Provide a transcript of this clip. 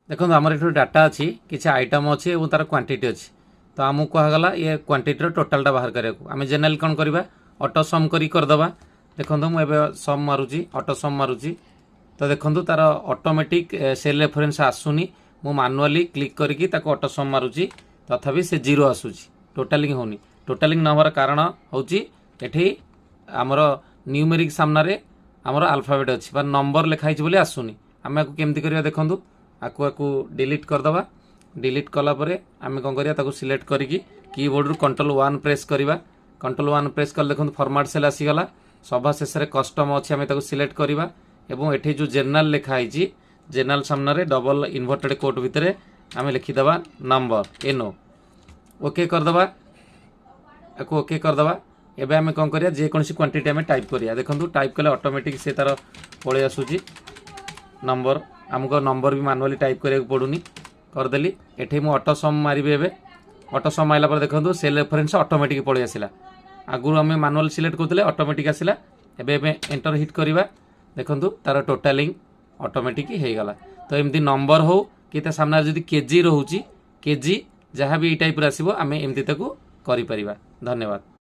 देखो आमर ये डाटा अच्छी किसी आइटम अच्छी और तार क्वांटिटी अच्छी तो आमको कहगला ये क्वांटिटी टोटालटा बाहर करने आम जेनेल कौन करवा ऑटो सम करदे देखो मुझे सम मारुची ऑटो सम मारुची तो देखो तार ऑटोमेटिक सेल रेफरेन्स आसुनी मु मानुआली क्लिक करके ऑटो सम मारुची तथापि से जीरो आसूची टोटालिंग होनी टोटालिंग न होवार कारण हूँ ये आमर न्यूमेरिक सामने आमर आल्फाबेट अच्छी नंबर लिखाई बोली आसुनी आम आपको केमती करवा देखूँ आपको डिलीट करदे डिलीट कलापर आम कौन करा सिलेक्ट करके कीबोर्ड रु Ctrl+1 प्रेस करवा Ctrl+1 प्रेस कले देखो फॉर्मेट सेल आसीगला सभा शेष में कस्टम अच्छी आम सिलेक्ट करवा एवं एठी जो जेनरल लिखाई जेनरल सामने डबल इनवर्टेड कोट भितर आम लिखिदे नंबर एनो ओके करदे आपको ओके करदे एबे आम कौन करिया जेकोसी क्वांटिटी आम टाइप करिया देखो टाइप कले ऑटोमेटिक से तार पलि आसूची नंबर आमको नंबर भी मानुआली टाइप करा पड़ूनी करदेली एठी मु ऑटो सम मारिबे एबे ऑटो सम आइला पर देखो सेल रेफरेन्स ऑटोमेटिक पलि आसिला आगुर आम मानुआल सिलेक्ट करते ऑटोमेटिक आसिला एबे एंटर हिट करवा देखो तार टोटालिंग ऑटोमेटिक हो गला तो एमती नंबर हो कि सामने जदि केजी रोचे केजी जहाँ भी टाइप आसो आम एमती करें। धन्यवाद।